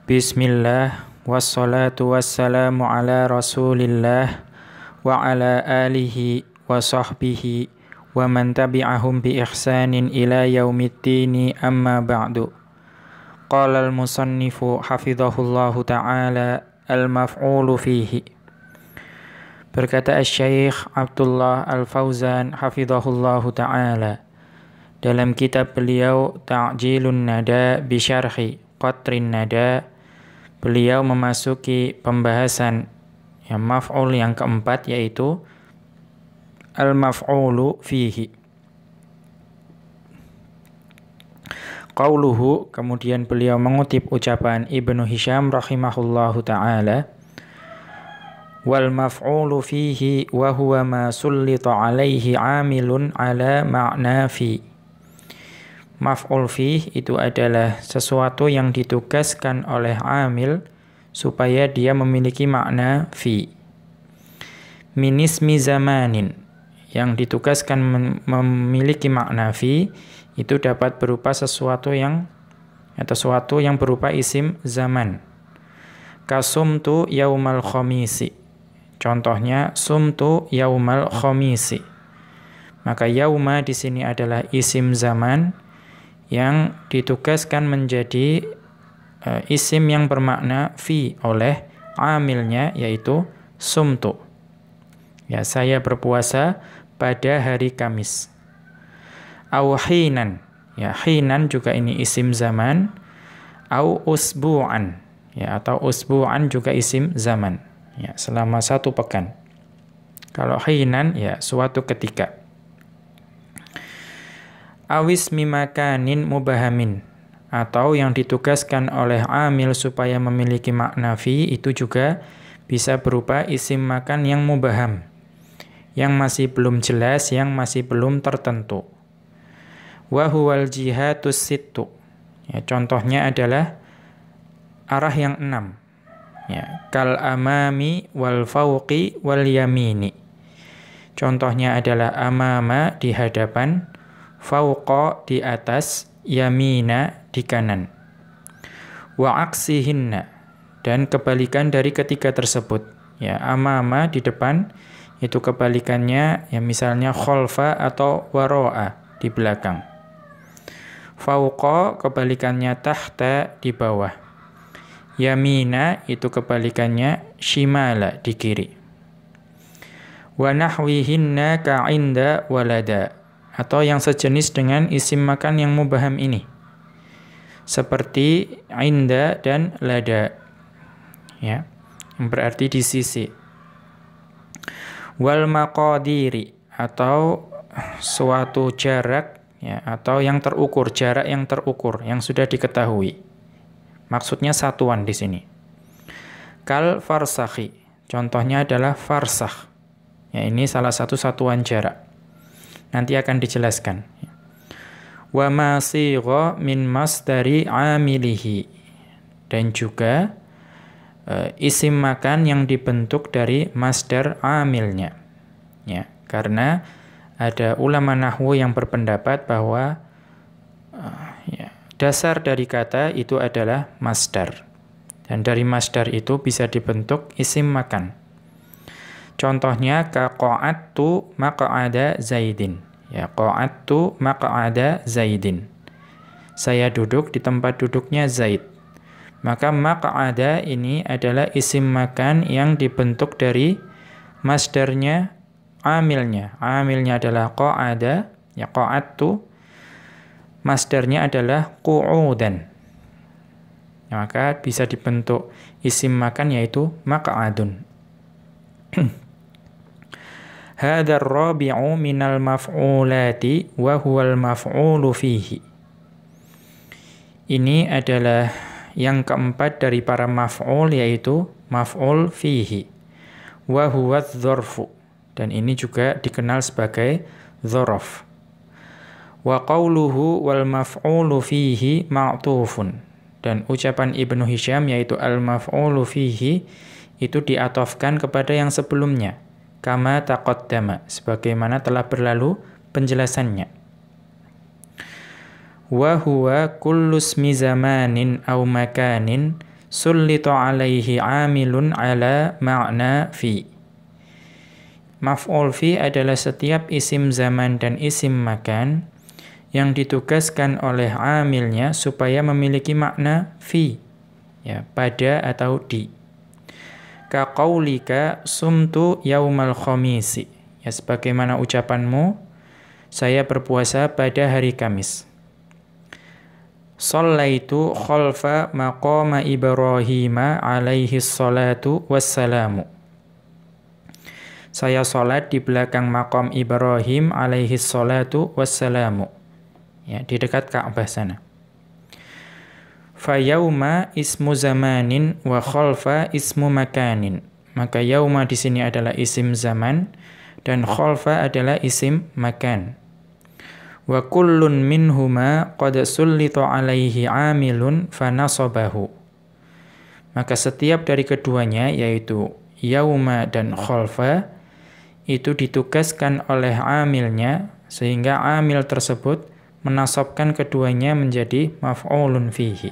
Bismillah, wassalatu wassalamu ala rasulillah wa ala alihi wa sahbihi wa man tabi'ahum bi ihsanin ila yaumiddini amma ba'du. Qala al-musannifu hafidhahullahu ta'ala al-maf'ulu fihi. Berkata Asy-Syaikh Abdullah Al-Fauzan hafidhahullahu ta'ala dalam kitab beliau Ta'jilun Nada bi Syarhi Qatrin Nada, beliau memasuki pembahasan maf'ul yang keempat, yaitu al-maf'ulu fihi. Qauluhu, kemudian beliau mengutip ucapan Ibnu Hisham rahimahullahu ta'ala, wal maf'ulu fihi wa huwa ma sullita alaihi amilun ala ma'na fi. Maf'ul fih itu adalah sesuatu yang ditugaskan oleh amil supaya dia memiliki makna fi. Minismi zamanin, yang ditugaskan memiliki makna fi itu dapat berupa sesuatu yang berupa isim zaman. Kasumtu yaumal khamisi. Contohnya sumtu yaumal khamisi. Maka yauma di sini adalah isim zaman yang ditugaskan menjadi isim yang bermakna fi oleh amilnya, yaitu sumtu. Ya, saya berpuasa pada hari Kamis. Au hinan. Ya, hinan juga ini isim zaman. Au usbu'an. Ya, atau usbu'an juga isim zaman. Ya, selama 1 pekan. Kalau hinan, ya suatu ketika. Awis mimakanin mubahamin, atau yang ditugaskan oleh amil supaya memiliki makna fi itu juga bisa berupa isim makan yang mubaham, yang masih belum jelas, yang masih belum tertentu. Wa huwal jihatus sittu. Ya, contohnya adalah arah yang 6. Ya, kal amami wal fauqi wal yamini. Contohnya adalah amama di hadapan, fauqa di atas, yamina di kanan. Wa aksihinna, dan kebalikan dari ketiga tersebut. Ya, amama di depan, itu kebalikannya ya misalnya khalfa atau waro'a di belakang. Fauqa kebalikannya tahta di bawah. Yamina itu kebalikannya shimala di kiri. Wa nahwihinna ka'inda walada, atau yang sejenis dengan isim makan yang mubaham ini, seperti inda dan lada, ya, yang berarti di sisi. Wal maqadiri, atau suatu jarak, ya, atau yang terukur, jarak yang terukur yang sudah diketahui. Maksudnya satuan di sini. Kal farsakhi, contohnya adalah farsakh. Ya, ini salah satu satuan jarak. Nanti akan dijelaskan. Wa ma sigha min masdari amilihi, dan juga isim makan yang dibentuk dari masdar amilnya. Ya, karena ada ulama nahwu yang berpendapat bahwa dasar dari kata itu adalah masdar. Dan dari masdar itu bisa dibentuk isim makan. Contohnya ka qa'adtu maq'ada Zaidin. Ya, qa'adtu maq'ada Zaidin. Saya duduk di tempat duduknya Zaid. Maka maq'ada ini adalah isim makan yang dibentuk dari masdarnya amilnya. Amilnya adalah qa'ada, ya qa'adtu. Masdarnya adalah qu'udan. Ya, maka bisa dibentuk isim makan yaitu maq'adun. Hadar rabi'u minal maf'ulati wa huwal maf'ulu fihi. Ini adalah yang keempat dari para maf'ul, yaitu maf'ul fihi. Wa huwa dzarfu, dan ini juga dikenal sebagai dzaraf. Wa qawluhu wal maf'ulu fihi ma'tufun, dan ucapan Ibnu Hisham yaitu al maf'ulu fihi itu diatofkan kepada yang sebelumnya, kama taqaddama, sebagaimana telah berlalu penjelasannya. Wa huwa kullu ismi zamanin aw makanin sullita alaihi amilun ala ma'na fi. Maf'ul fi adalah setiap isim zaman dan isim makan yang ditugaskan oleh amilnya supaya memiliki makna fi, ya, pada atau di. Ka qaulika sumtu yaumal khamisi, ya, sebagaimana ucapanmu, saya berpuasa pada hari Kamis. Shallaitu khalfa maqama Ibrahim alaihi salatu wassalamu. Saya sholat di belakang maqam Ibrahim alaihi salatu wassalamu, ya, di dekat Ka'bah sana. Fa yauma ismu zamanin wa khalfa ismu makanin. Maka yauma di sini adalah isim zaman dan khalfa adalah isim makan. Wa kullun minhuma qad sullita alaihi amilun fanasabahu. Maka setiap dari keduanya, yaitu yauma dan khalfa, itu ditugaskan oleh amilnya sehingga amil tersebut menasabkan keduanya menjadi maf'ulun fihi.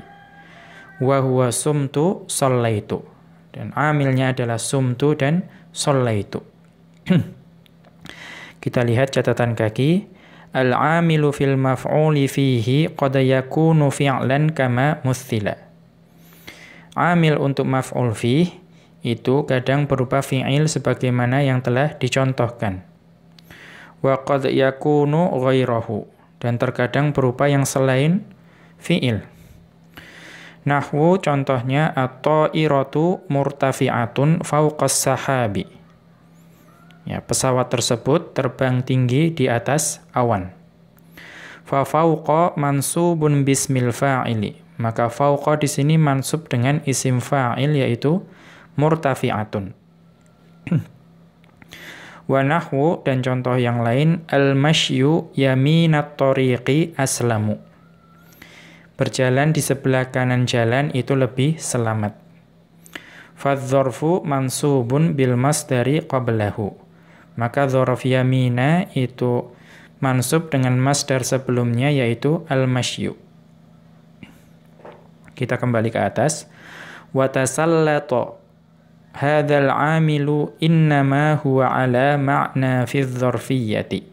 Wa huwa sumtu shallaitu. Dan amilnya adalah sumtu dan shallaitu. Kita lihat catatan kaki. Al-amilu fil maf'uli fihi qad yakunu fi'lan kama muthila. Amil untuk maf'ul fihi itu kadang berupa fi'il sebagaimana yang telah dicontohkan. Wa qad yakunu ghairahu, dan terkadang berupa yang selain fi'il. Nahwu contohnya at-ta'iratu murtafi'atun fawqas sahabi. Ya, pesawat tersebut terbang tinggi di atas awan. Fa fawqa mansubun bismil fa'ili. Maka fawqa di sini mansub dengan isim fa'il yaitu murtafi'atun. Wa nahwu, dan contoh yang lain, al-mashyu yaminat tariqi aslamu. Berjalan di sebelah kanan jalan itu lebih selamat. Fadh-dzarfu mansubun bil masdari qablahu. Maka dzarf yamina itu mansub dengan masdar sebelumnya yaitu al-mashyu. Kita kembali ke atas. Wa tasallata hadzal amilu innama huwa ala ma'na fi dzarfiyyati.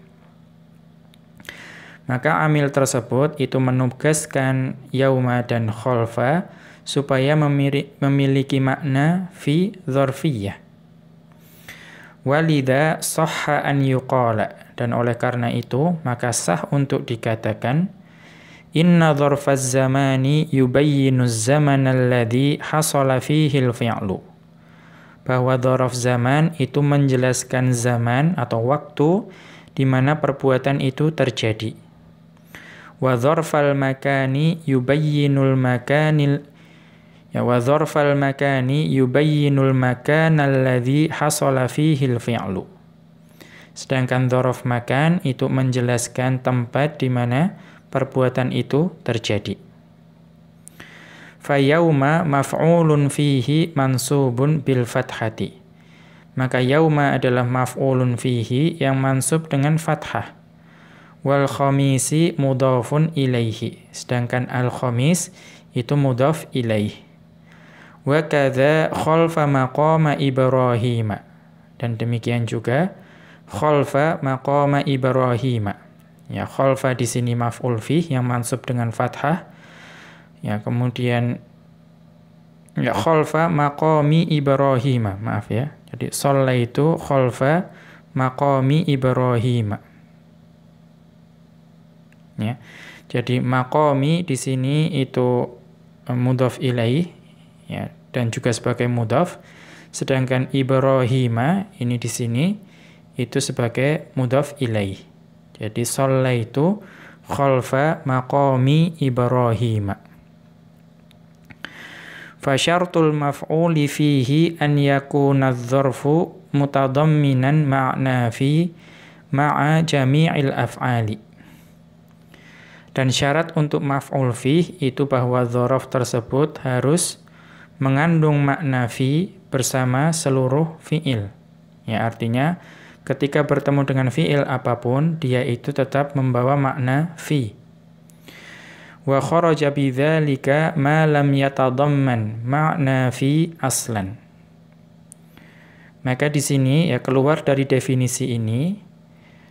Maka amil tersebut itu menugaskan yauma dan khalfa supaya memiliki makna fi dzarfiyyah. Walidha sahha an yuqala, dan oleh karena itu maka sah untuk dikatakan inna dzarfaz zamani yubayyinu az-zamana alladhi hasala fihi al-fi'lu. Bahwa dzaraf zaman itu menjelaskan zaman atau waktu di mana perbuatan itu terjadi. Wa dzarfal makani yubayyinul makanil wa dzarfal makani yubayyinul makana alladhi hasala fihi al-fi'lu. Sedangkan dzaraf makan itu menjelaskan tempat di mana perbuatan itu terjadi. Fa yauma maf'ulun fihi mansubun bil fathati. Maka yauma adalah maf'ulun fihi yang mansub dengan fathah. Wal khamisi mudhafun ilaihi. Sedangkan al khamis itu mudhaf ilaih. Wa kadza khalfa maqama Ibrahim. Dan demikian juga khalfa maqama Ibrahim. Ya, khalfa di sini maf'ul fihi yang mansub dengan fathah. Ya, kemudian ya khalfa maqami Ibrahim, maaf ya. Jadi shallaitu khalfa maqami Ibrahim. Ya. Jadi maqami di sini itu mudhaf ilaih, ya, dan juga sebagai mudhaf, sedangkan Ibrahim ini di sini itu sebagai mudhaf ilaih. Jadi shallaitu khalfa maqami Ibrahim. Fasyartul maf'uli fihi an yakuna adz-dzarfu mutadamminan ma'na fi ma'a jami'il af'ali. Dan syarat untuk maf'ul fihi itu bahwa dzaraf tersebut harus mengandung makna fi bersama seluruh fi'il. Ya, artinya ketika bertemu dengan fi'il apapun, dia itu tetap membawa makna fi. Wa kharaja bidzalika ma lam yatadamman ma'na fi aslan. Maka di sini ya keluar dari definisi ini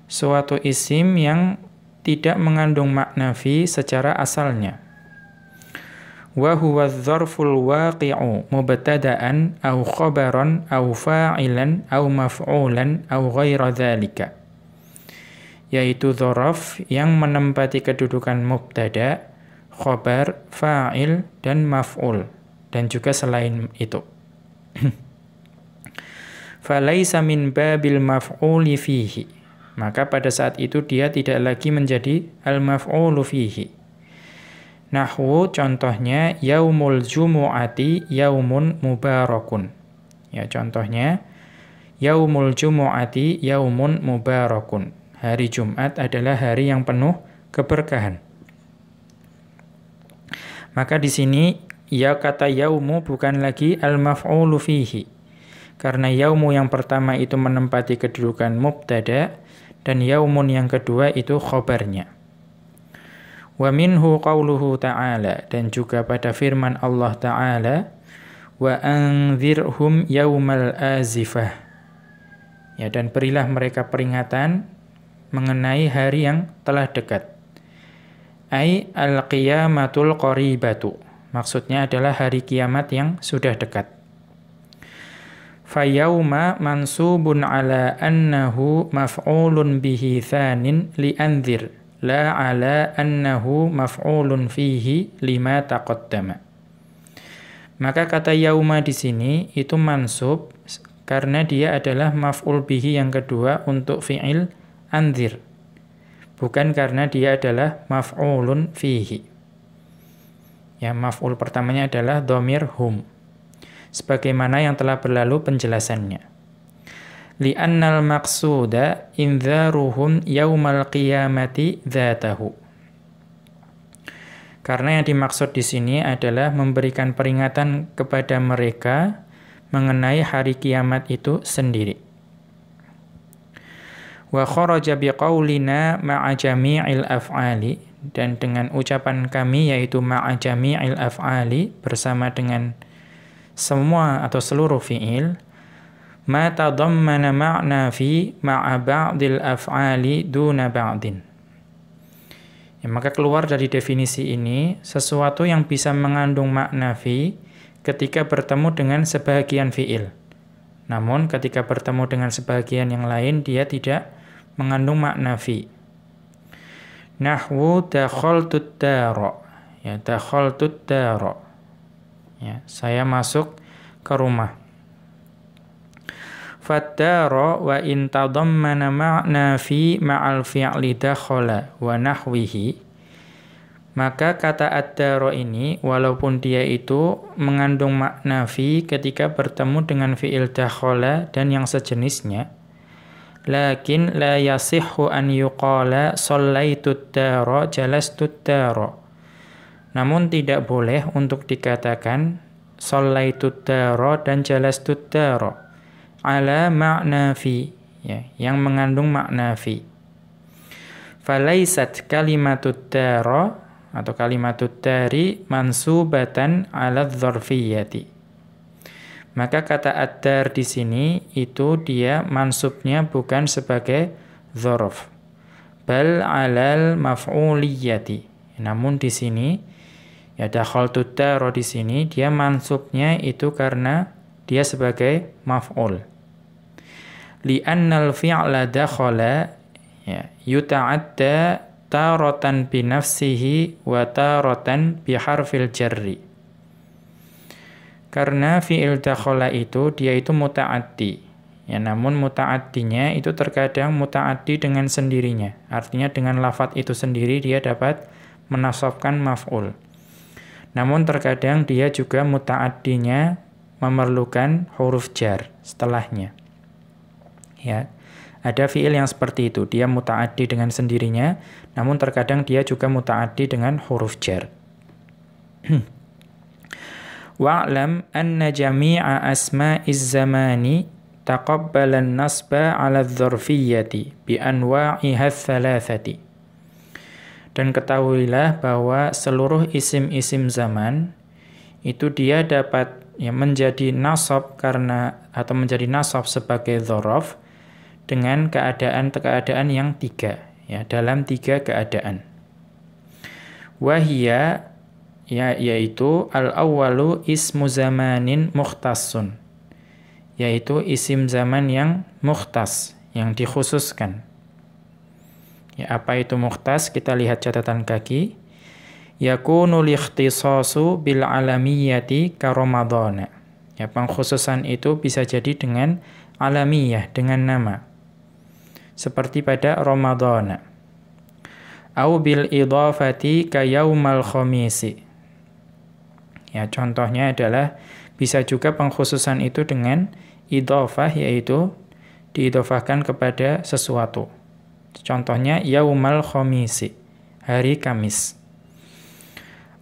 suatu isim yang tidak mengandung makna fi secara asalnya. Wa huwa adz-dzarful waqi'u mubtada'an aw khabaran aw fa'ilan aw maf'ulan aw ghaira dzalika. Yaitu dzaraf yang menempati kedudukan mubtada, khabar, fa'il dan maf'ul dan juga selain itu. Falaisa min babil maf'uli fihi. Maka pada saat itu dia tidak lagi menjadi al-maf'ulu fihi. Nahwu contohnya yaumul jumu'ati yaumun mubarakun. Ya contohnya yaumul jumu'ati yaumun mubarakun. Hari Jumat adalah hari yang penuh keberkahan. Maka di sini ya kata yaumu bukan lagi al-maf'ulu fihi. Karena yaumu yang pertama itu menempati kedudukan mubtada dan yaumun yang kedua itu khabarnya. Wa minhu qauluhu ta'ala, dan juga pada firman Allah Ta'ala, wa anzirhum yaumal azifah. Ya, dan berilah mereka peringatan mengenai hari yang telah dekat. Ai al-qiyamatul qaribatu. Maksudnya adalah hari kiamat yang sudah dekat. Fa yauma mansubun ala annahu maf'ulun bihi tsanin li anzir. La ala annahu maf'ulun fihi lima taqaddama. Maka kata yauma di sini itu mansub karena dia adalah maf'ul bihi yang kedua untuk fi'il anzir. Bukan karena dia adalah maf'ulun fihi. Ya, maf'ul pertamanya adalah dhamir hum. Sebagaimana yang telah berlalu penjelasannya. Li'annal maqsuda indzaruhum yaumal qiyamati dzatahu. Karena yang dimaksud di sini adalah memberikan peringatan kepada mereka mengenai hari kiamat itu sendiri. Wa kharaja biqaulina ma'a jami'il af'ali, dan dengan ucapan kami yaitu ma'a jami'il af'ali bersama dengan semua atau seluruh fi'il, ma tadammana ma'na fi ma'a ba'dil af'ali duna ba'din. Ya, maka keluar dari definisi ini sesuatu yang bisa mengandung makna fi ketika bertemu dengan sebahagian fi'il. Namun ketika bertemu dengan sebahagian yang lain dia tidak mengandung makna fi. Nahwu dakhaltud dara. Ya, dakhaltud dara. Ya, saya masuk ke rumah. Faddara wa in tadammana ma'na fi ma'al fi'li dakhala wa nahwihi. Maka kata ad-dara ini walaupun dia itu mengandung makna fi ketika bertemu dengan fi'il dakhala dan yang sejenisnya, lakin la yasihhu an yuqala shallaitud dara jalastud dara. Namun tidak boleh untuk dikatakan shallaitud dara dan jalastud dara ala makna fi, ya, yang mengandung makna fi. Falaisat kalimatud dara atau kalimatud dari mansubatan ala dzarfiyyati. Maka kata ad-dar di sini itu dia mansubnya bukan sebagai dzarf, bal alal maf'uliyyati. Namun di sini ya dakhaltud dara di sini dia mansubnya itu karena dia sebagai maf'ul. Li'annal fi'la dakhala ya yuta'adda taratan bi nafsihi wa taratan bi harfil jarri. Karena fi'il dakhala itu dia itu muta'addi. Ya, namun muta'addinya itu terkadang muta'addi dengan sendirinya. Artinya dengan lafadz itu sendiri dia dapat menasabkan maf'ul. Namun terkadang dia juga muta'addinya memerlukan huruf jar setelahnya. Ya, ada fi'il yang seperti itu, dia muta'addi dengan sendirinya, namun terkadang dia juga muta'addi dengan huruf jar. Wa'lam anna jami'a asma'iz zamani taqabbalan nasba 'ala adz-dzarfiyyati bi anwa'iha ats-tsalatsati. Dan ketahuilah bahwa seluruh isim-isim zaman itu dia dapat menjadi nasab atau menjadi nasab sebagai dzaraf dengan keadaan yang tiga, dalam tiga keadaan. Wahia yaitu al-awwalu ismu zamanin mukhtassun, yaitu isim zaman yang mukhtas, yang dikhususkan. Apa itu mukhtas? Kita lihat catatan kaki. Yakunu likhtisasu bil alamiyyati ka Ramadhana. Pengkhususan itu bisa jadi dengan alamiyah, dengan nama. Seperti pada Ramadhana. Au bil idhafati ka yaumal khamisi. Contohnya adalah bisa juga pengkhususan itu dengan idhafah, yaitu diidhafahkan kepada sesuatu. Contohnya yaumal khamisi, hari Kamis.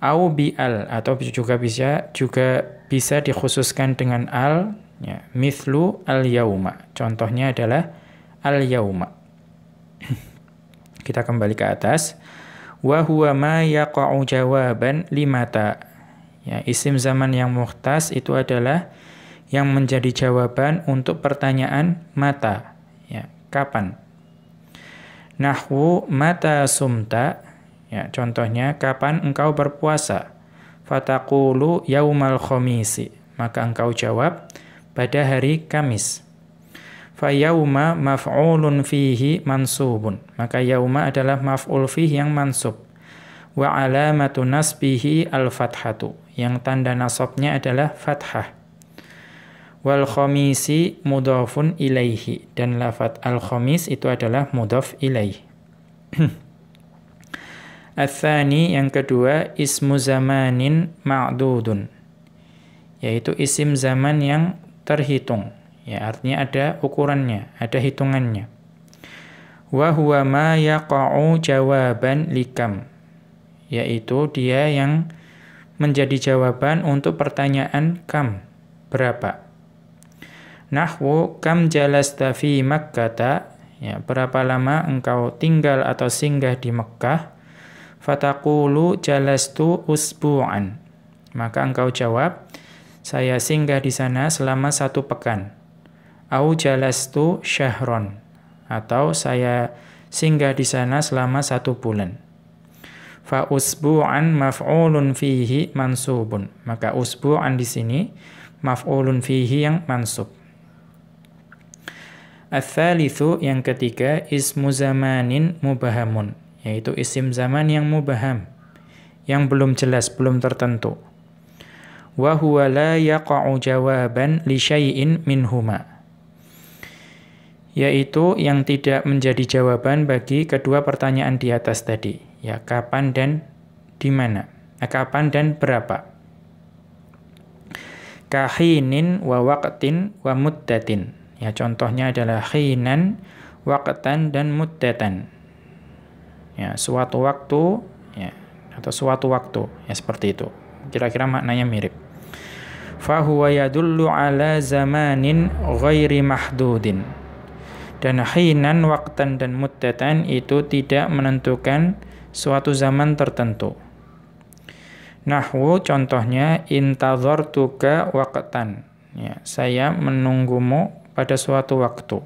Au bi'al, atau juga bisa dikhususkan dengan al, mithlu al-yauma. Contohnya adalah al-yauma. Kita kembali ke atas. Wa huwa ma yaqa'u jawaban limata. Isim zaman yang mukhtas itu adalah yang menjadi jawaban untuk pertanyaan mata. Kapan? Nahwu mata sumta, contohnya kapan engkau berpuasa? Fataqulu yaumal khamisi, maka engkau jawab pada hari Kamis. Fa yauma maf'ulun fihi mansubun, maka yauma adalah maf'ul fihi yang mansub. Wa alamatu nasbihi al-fathatu, yang tanda nasabnya adalah fathah. Wal khamisi mudhafun ilaihi, dan lafadz al-khamis itu adalah mudhaf ilaih. Ats-tsani, yang kedua, ismu zamanin ma'dudun, yaitu isim zaman yang terhitung, artinya ada ukurannya, ada hitungannya. Wa huwa ma yaqa'u jawaban likam, yaitu dia yang menjadi jawaban untuk pertanyaan kam, berapa. Nahwu kam jalasta fi Makkata, berapa lama engkau tinggal atau singgah di Mekkah. Fataqulu jalastu usbu'an, maka engkau jawab, saya singgah di sana selama 1 pekan. Au jalastu syahron, atau saya singgah di sana selama 1 bulan. Fa usbu'an maf'ulun fihi mansubun, maka usbu'an di sini maf'ulun fihi yang mansub. Ats-tsalitsu, yang ketiga, ismu zamanin mubahamun, yaitu isim zaman yang mubaham, yang belum jelas, belum tertentu. Wa huwa la yaqa'u jawaban li syai'in minhuma, yaitu yang tidak menjadi jawaban bagi kedua pertanyaan di atas tadi, kapan dan di mana, kapan dan berapa. Kahinin wa waqtin wa muddatin, contohnya adalah khinan, waqtan, dan muddatan. Suatu waktu, atau suatu waktu, seperti itu. Kira-kira maknanya mirip. Fahuwa yadullu ala zamanin ghairi mahdudin. Dan khinan, waqtan, dan muddatan itu tidak menentukan suatu zaman tertentu. Nahwu, contohnya, intadhartuka waqtan. Saya menunggumu pada suatu waktu.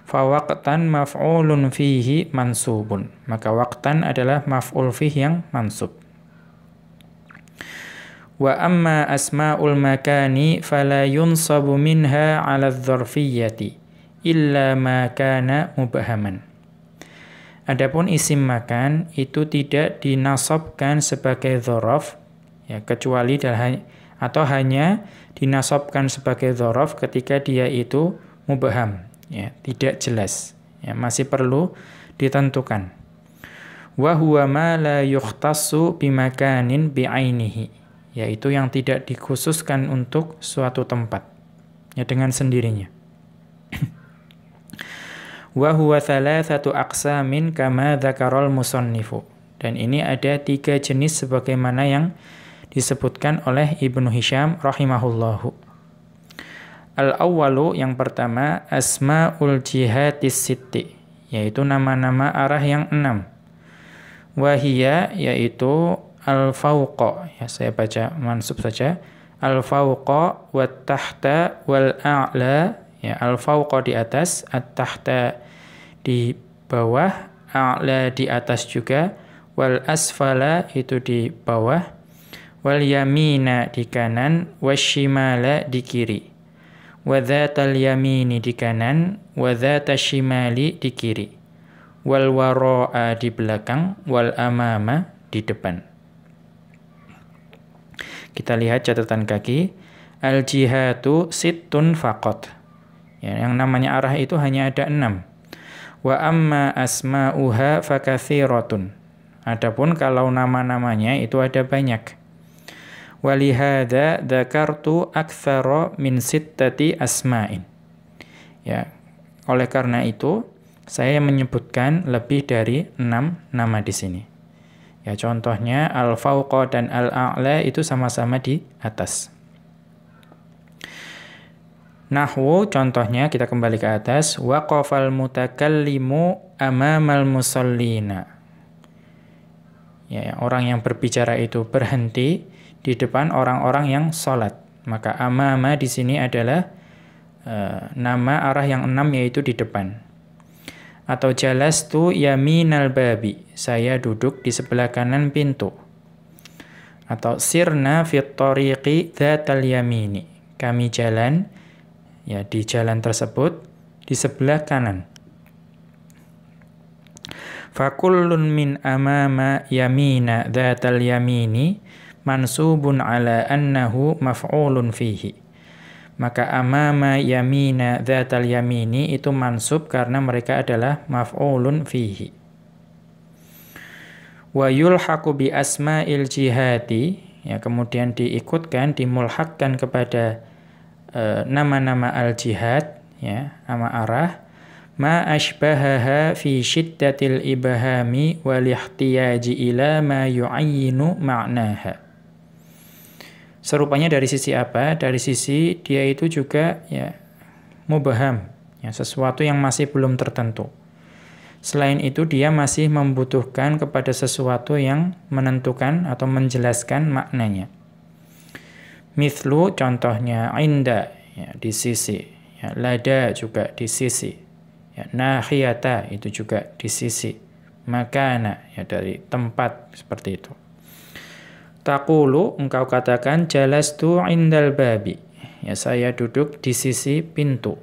Fa waqtan maf'ulun fihi mansubun, maka waqtan adalah maf'ul fihi yang mansub. Wa amma asma'ul makani fala yunsabu minha 'ala adz-dzarfiyyati illa ma kana mubhaman. Adapun isim makan itu tidak dinasabkan sebagai dzaraf, kecuali atau hanya dinasabkan sebagai dzaraf ketika dia itu mubham, tidak jelas, masih perlu ditentukan. Wa huwa ma la yukhtassu bimakanin bi'ainihi, yaitu yang tidak dikhususkan untuk suatu tempat, dengan sendirinya. Wa huwa thalathatu aqsamin kama dzakarul musannifu, dan ini ada 3 jenis sebagaimana yang disebutkan oleh Ibnu Hisham rahimahullahu. Al-awwalu, yang pertama, asma'ul jihatis sitti, yaitu nama-nama arah yang 6. Wahia yaitu al-fawqa, ya saya baca mansub saja. Al-fawqa wat tahta wal a'la, ya al-fawqa di atas, at-tahta di bawah, a'la di atas juga, wal asfala itu di bawah, wal yamina di kanan, wasyimala di kiri. Wa dzatal yamini di kanan, wa dzatas shimali di kiri. Wal wara'a di belakang, wal amama di depan. Kita lihat catatan kaki. Al-jihatu sittun faqat. Ya, yang namanya arah itu hanya ada 6. Wa amma asma'uha fakathiratun. Adapun kalau nama-namanya itu ada banyak. Walihada dzakartu aktsara min sittati asma'in. Ya, oleh karena itu saya menyebutkan lebih dari 6 nama di sini. Ya, contohnya al-fawqa dan al-a'la itu sama-sama di atas. Nahwu contohnya kita kembali ke atas, waqafal mutakallimu amamal musallina. Ya, orang yang berbicara itu berhenti di depan orang-orang yang salat. Maka amama di sini adalah nama arah yang 6 yaitu di depan. Atau jalastu yaminal babi, saya duduk di sebelah kanan pintu. Atau sirna fit tariqi dzatal yamini, kami jalan ya di jalan tersebut di sebelah kanan. Fakullun min amama yamina dzatal yamini mansubun ala annahu maf'ulun fihi. Maka amama yamina dzatal yamini itu mansub karena mereka adalah maf'ulun fihi. Wa yulhaqu bi asma'il jihati, ya kemudian diikutkan, dimulhakkan kepada nama-nama al-jihad, ya, nama arah, ma ashbahaha fi syiddatil ibhami wal ihtiyaji ila ma yu'ayyinu ma'naha. Serupanya dari sisi apa? Dari sisi dia itu juga ya mubham, ya sesuatu yang masih belum tertentu. Selain itu dia masih membutuhkan kepada sesuatu yang menentukan atau menjelaskan maknanya. Mithlu contohnya inda, ya di sisi, ya lada juga di sisi, ya nahiyata itu juga di sisi, makana ya dari tempat seperti itu. Taqulu, engkau katakan jalastu indal babi, ya saya duduk di sisi pintu.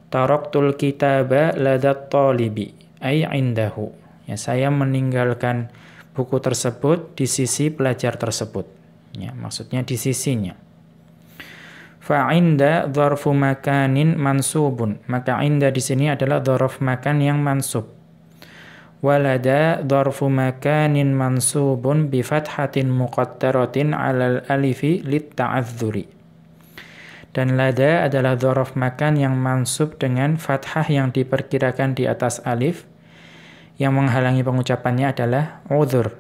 Taraktul kitaba ladat talibi ay indahu, ya saya meninggalkan buku tersebut di sisi pelajar tersebut, ya maksudnya di sisinya. Fa inda dzarfu makanin mansubun, maka inda di sini adalah dzarf makan yang mansub. Walada dzarfu makanin mansubun bi fathatin muqaddaratin 'alal alifi litta'adzuri. Dan lada adalah dzarf makan yang mansub dengan fathah yang diperkirakan di atas alif, yang menghalangi pengucapannya adalah udzur.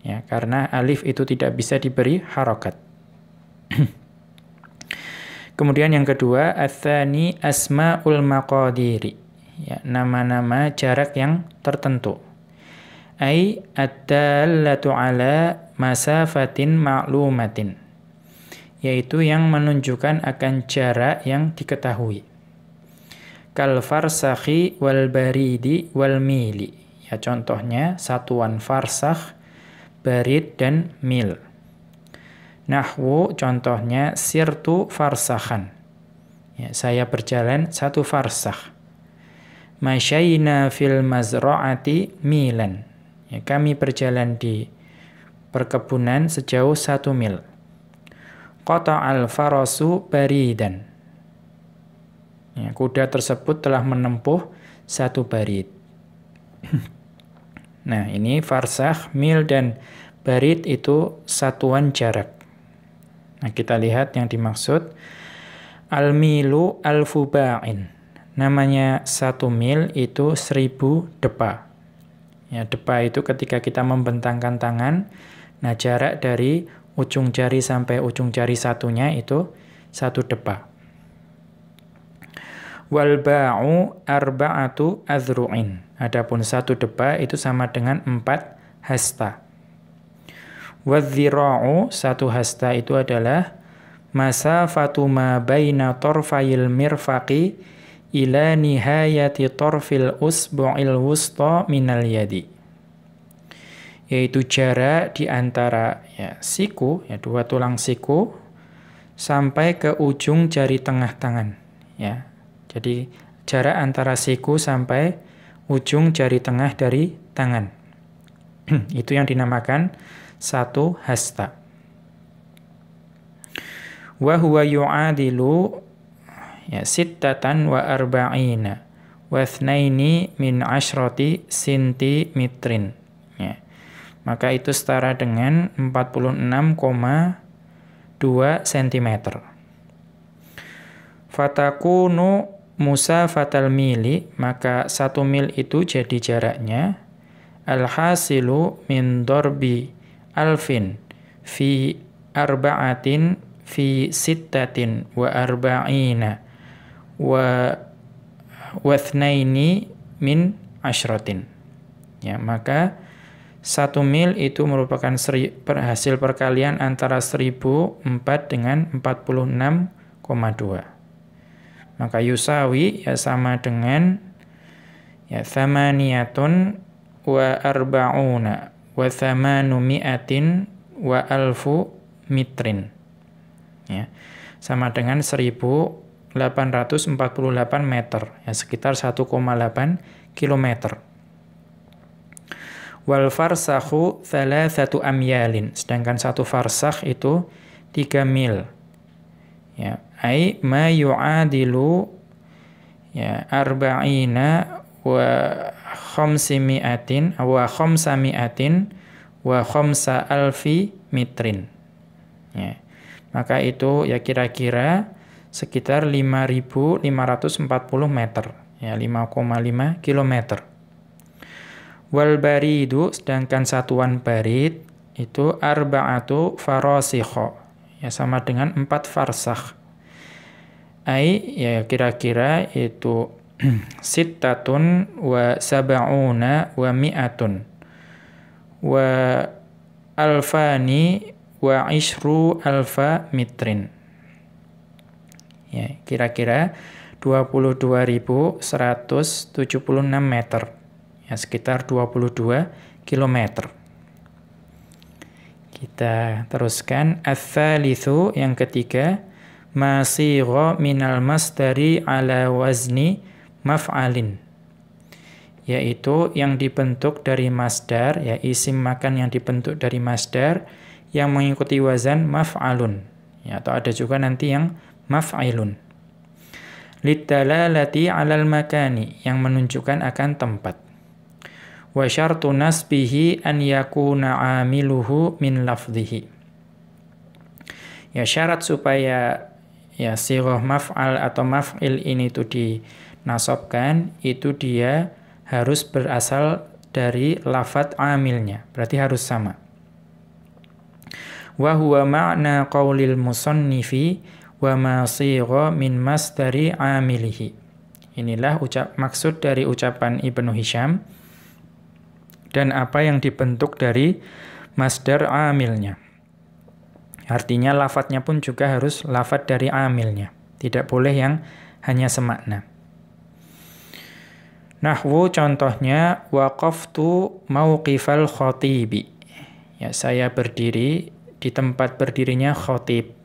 Ya, karena alif itu tidak bisa diberi harakat. Kemudian yang kedua, ats-tsani asmaul maqadiri. Ya, nama-nama jarak yang tertentu. Ai ad-dallatu ala masafatin ma'lumatin, yaitu yang menunjukkan akan jarak yang diketahui. Kal farsakhi wal baridi wal mili. Ya, contohnya satuan farsakh, barid dan mil. Nahwu contohnya sirtu farsakhan. Ya, saya berjalan 1 farsakh. Masyaina fil mazra'ati milan. Ya, kami berjalan di perkebunan sejauh 1 mil. Qata'al farasu baridan. Ya, kuda tersebut telah menempuh 1 barid. Nah, ini farsakh, mil dan barid itu satuan jarak. Nah, kita lihat yang dimaksud. Al-milu alfu ba'in. Namanya 1 mil itu 1000 depa. Ya, depa itu ketika kita membentangkan tangan, nah jarak dari ujung jari sampai ujung jari satunya itu 1 depa. Wal ba'u arba'atu azru'in. Adapun 1 depa itu sama dengan 4 hasta. Wadh-dhira'u, 1 hasta itu adalah masafatu ma baina torfayil mirfaqi ila nihayati torfil usbu'il wusta minal yadi. Yaitu jarak di antara siku, 2 tulang siku, sampai ke ujung jari tengah tangan. Ya. Jadi jarak antara siku sampai ujung jari tengah dari tangan. Itu yang dinamakan 1 hasta. Wa huwa yu'adilu sittatan wa arba'ina wa thnaini min asyrati sentimetrin. Ya. Maka itu setara dengan 46,2 cm. Fatakunu musafatal mili, maka 1 mil itu jadi jaraknya alhasilu min dorbi alfin fi arba'atin fi sittatin wa arba'ina wa thnaini min asyratin. Ya, maka 1 mil itu merupakan hasil perkalian antara 1004 dengan 46,2. Maka yusawi sama dengan thamaniyatun wa arba'una wa thamanumi'atin wa alfu mitrin. Ya, sama dengan 1848 meter, sekitar 1,8 kilometer. Wal farsakhu 3 amyalin, sedangkan 1 farsakh itu 3 mil. Ya, ai ma yu'adilu arba'ina wa khamsimi'atin wa khamsami'atin wa khamsa alfi mitrin. Ya. Maka itu kira-kira sekitar 5.540 meter, 5,5 kilometer. Wal baridu, sedangkan satuan barid itu arba'atu farasikha, sama dengan 4 farsakh. Ai kira-kira itu sittatun wa sab'una wa mi'atun wa alfani wa ishru alfa mitrin. Kira-kira 22.176 meter. Sekitar 22 kilometer. Kita teruskan. Ats-tsalitsu, yang ketiga, masigha minal masdari ala wazni maf'alin. Yaitu yang dibentuk dari masdar, isim makan yang dibentuk dari masdar yang mengikuti wazan maf'alun. Atau ada juga nanti yang maf'ilun. Lidalalati 'alal makani, yang menunjukkan akan tempat. Wa syartu nasbihi an yakuna 'amiluhu min lafdhihi. Syarat supaya sighah maf'al atau maf'il ini itu dinasabkan, itu dia harus berasal dari lafadz amilnya, berarti harus sama. Wa huwa ma'na qaulil musannifi wa ma sigha min masdari amilihi. Inilah maksud dari ucapan Ibnu Hisham dan apa yang dibentuk dari masdar amilnya. Artinya lafadznya pun juga harus lafadz dari amilnya, tidak boleh yang hanya semakna. Nahwu, contohnya, waqaftu mauqifal khatibi. Saya berdiri di tempat berdirinya khatib.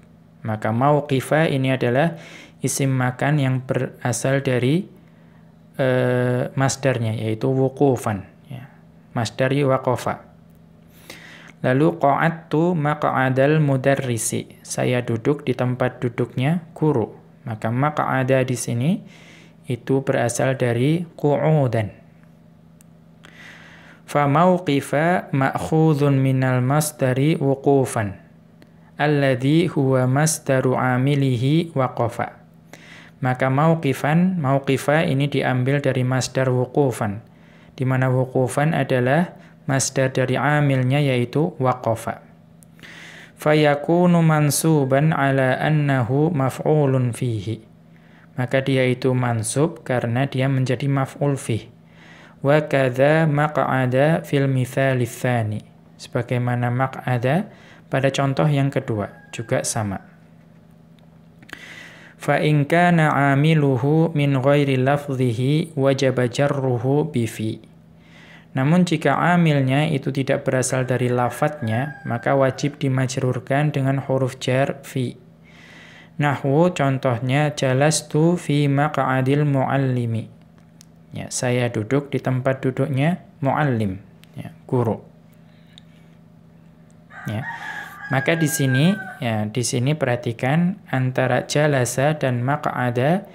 Maka mauqifa ini adalah isim makan yang berasal dari masdarnya, yaitu wuqufan. Masdari waqafa. Lalu qa'adtu maq'adal mudarrisi. Saya duduk di tempat duduknya guru. Maka maq'ada di sini itu berasal dari qu'udan. Fa mauqifa ma'khudhun minal masdari wuqufan alladhi huwa masdaru amilihi waqafa. Maka mauqifa ini diambil dari masdar wuqufan, di mana wuqufan adalah masdar dari amilnya, yaitu waqafa. Fayakunu mansuban ala annahu maf'ulun fihi. Maka dia itu mansub karena dia menjadi maf'ul fih. Wa kadza maq'ada fil mithal tsani. Sebagaimana maq'ada pada contoh yang kedua juga sama. Fa in kana 'amiluhu min ghairi lafdhihi wajaba jarruhu bi fi. Namun jika amilnya itu tidak berasal dari lafadznya, maka wajib dimajrurkan dengan huruf jar fi. Nahwu contohnya jalastu fi maq'adil muallimi. Ya, saya duduk di tempat duduknya muallim, ya, guru. Ya. Maka di sini perhatikan antara jalasa dan maq'ada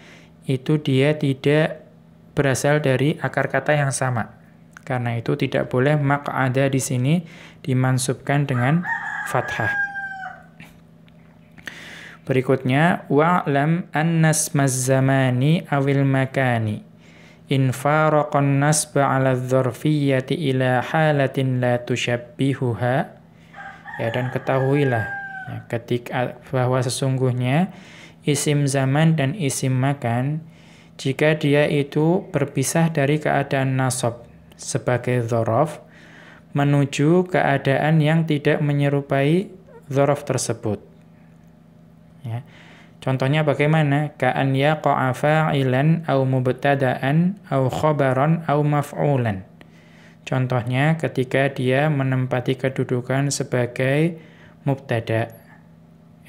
itu dia tidak berasal dari akar kata yang sama. Karena itu tidak boleh maq'ada di sini dimansubkan dengan fathah. Berikutnya wa'lam annasmaz zamani awil makani in faraqan nasba 'ala dzarfiyyati ila halatin la tushabbihuha. Ya, dan ketahuilah ya, ketika bahwa sesungguhnya isim zaman dan isim makan jika dia itu berpisah dari keadaan nasab sebagai dzaraf menuju keadaan yang tidak menyerupai dzaraf tersebut. Ya. Contohnya bagaimana? Ka'an yaqa'a fa'ilan au mubtada'an au khabaran au maf'ulan. Contohnya ketika dia menempati kedudukan sebagai mubtada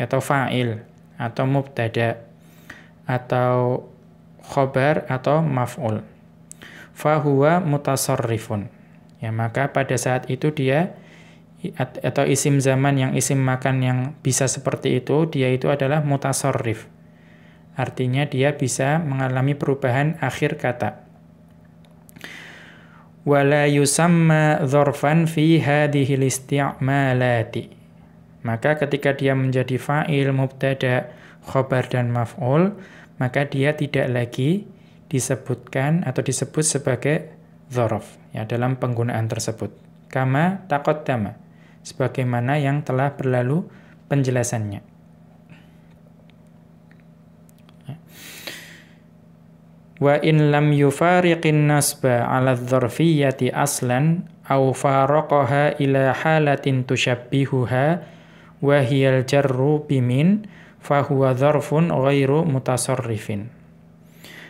atau fa'il atau mubtada atau khabar atau maf'ul. Fahuwa mutasarrifun. Ya, maka pada saat itu dia atau isim zaman yang isim makan yang bisa seperti itu, dia itu adalah mutasarrif. Artinya dia bisa mengalami perubahan akhir kata. Wala yusamma dzarfan fi hadhil isti'malati. Maka ketika dia menjadi fa'il, mubtada, khabar dan maf'ul, maka dia tidak lagi disebutkan atau disebut sebagai dzaraf ya dalam penggunaan tersebut. Kama taqaddama, sebagaimana yang telah berlalu penjelasannya. Wa in lam yufariqin nasba 'ala dzarfiyyati aslan aw faraqaha ila halatin tushabbihuha wa hiyal jarru bimin fa huwa dzarfun ghairu mutasarrifin.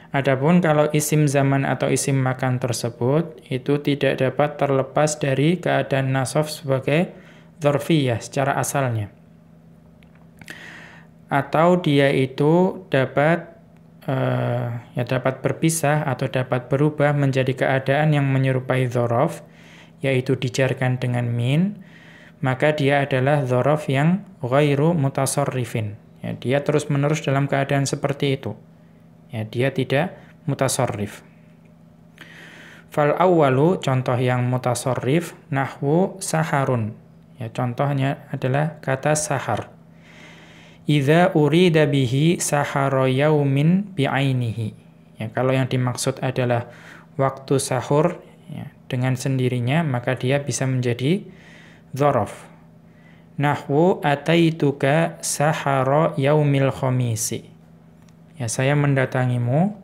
Adapun kalau isim zaman atau isim makan tersebut itu tidak dapat terlepas dari keadaan nasab sebagai dzarfiyah secara asalnya. Atau dia itu dapat dapat berpisah atau dapat berubah menjadi keadaan yang menyerupai dzaraf, yaitu dijarkan dengan min, maka dia adalah dzaraf yang ghairu mutasarrifin. Ya, dia terus-menerus dalam keadaan seperti itu. Ya, dia tidak mutasarrif. Fal awwalu, contoh yang mutasarrif, nahwu saharun. Ya, contohnya adalah kata sahar. Idza urida bihi sahara yaumin bi'ainihi. Ya, kalau yang dimaksud adalah waktu sahur ya, dengan sendirinya, maka dia bisa menjadi dzaraf. Nahwu ataituka sahara yaumil khamisi. Ya, saya mendatangimu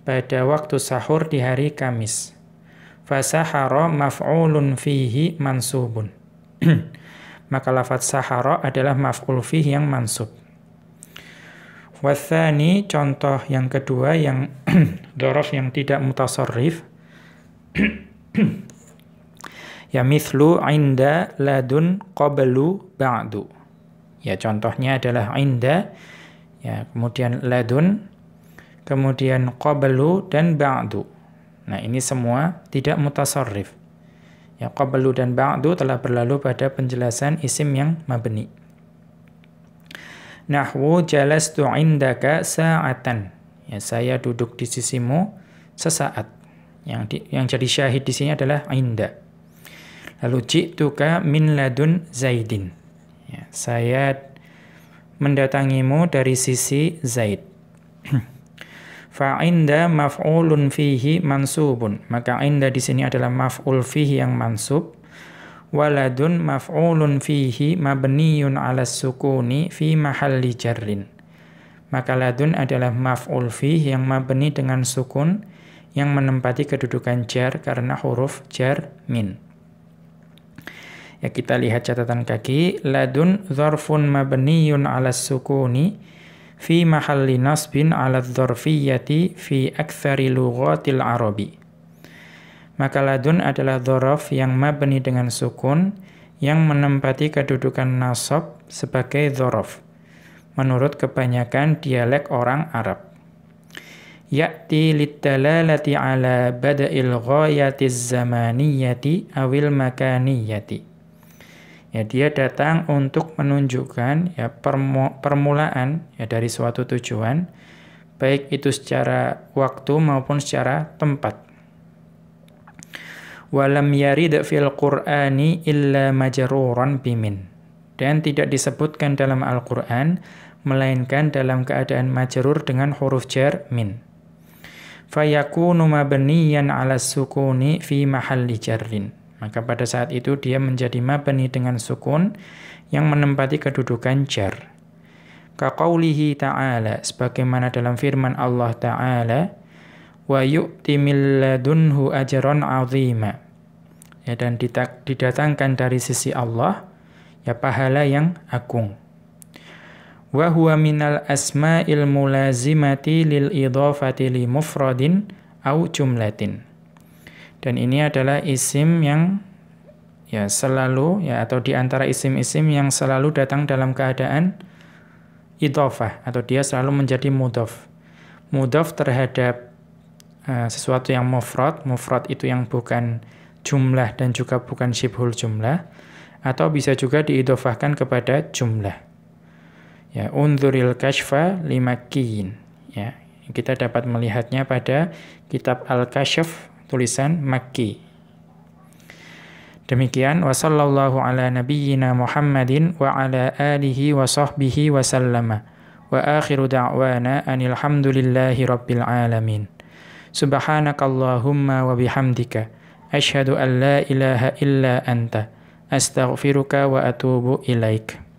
pada waktu sahur di hari Kamis. Fasahara maf'ulun fihi mansubun. Maka lafaz sahara adalah maf'ul fihi yang mansub. Wathani, contoh yang kedua yang dzaraf yang tidak mutasarrif. Ya mithlu inda ladun qablu ba'du. Ya, contohnya adalah inda, ya, kemudian ladun, kemudian qablu dan ba'du. Nah, ini semua tidak mutasarrif. Ya, qablu dan ba'du telah berlalu pada penjelasan isim yang mabni. Nahwu jalastu indaka sa'atan. Ya, saya duduk di sisimu sesaat. Yang jadi syahid di sini adalah inda. Lalu ji'tuka min ladun Zaidin. Ya, saya mendatangimu dari sisi Zaid. Fa'inda maf'ulun fihi mansubun. Maka inda di sini adalah maf'ul fihi yang mansub. Waladun maf'ulun fihi mabniyun 'ala sukuni fi mahalli jarrin. Maka ladun adalah maf'ul fihi yang mabni dengan sukun yang menempati kedudukan jar karena huruf jar min. Ya, kita lihat catatan kaki. Ladun dzarfun mabniyun 'ala sukuni fi mahalli nasbin 'ala dzarfiyyati fi aktsari lughatil arabi. Maka ladun adalah dzaraf yang mabni dengan sukun yang menempati kedudukan nasab sebagai dzaraf menurut kebanyakan dialek orang Arab. Ya'ti lid-dalalati 'ala bada'il ghayatiz zamaniyati awil makaniyati. Ya, dia datang untuk menunjukkan ya permulaan ya dari suatu tujuan, baik itu secara waktu maupun secara tempat. Walam yarid fil Qur'ani illa majruran bimin. Dan tidak disebutkan dalam Al-Qur'an melainkan dalam keadaan majrur dengan huruf jar min. Fayakunu mabniyan 'ala sukuni fi mahalli jarrin. Maka pada saat itu dia menjadi mabni dengan sukun yang menempati kedudukan jar. Kaqaulihi ta'ala, sebagaimana dalam firman Allah Ta'ala, wa yu'ti min ladunhu ajran 'azima. Ya, dan didatangkan dari sisi Allah ya pahala yang agung. Wa huwa minal asma'il mulazimati lil idhafati li mufradin au jumlatin. Dan ini adalah isim yang ya selalu ya atau di antara isim-isim yang selalu datang dalam keadaan idhofah atau dia selalu menjadi mudhaf. Mudhaf terhadap sesuatu yang mufrad, mufrad itu yang bukan jumlah dan juga bukan syibhul jumlah, atau bisa juga diidhofahkan kepada jumlah. Ya, unzuril kashfa limakkiyin. Ya, kita dapat melihatnya pada kitab Al-Kashf tulisan Makki. Demikian wa sallallahu ala nabiyyina Muhammadin wa ala alihi wa sahbihi wa sallama. Wa akhiru da'wana anil hamdulillahi rabbil alamin. Subhanakallahumma wa bihamdika asyhadu an la ilaha illa anta astaghfiruka wa atubu ilaik.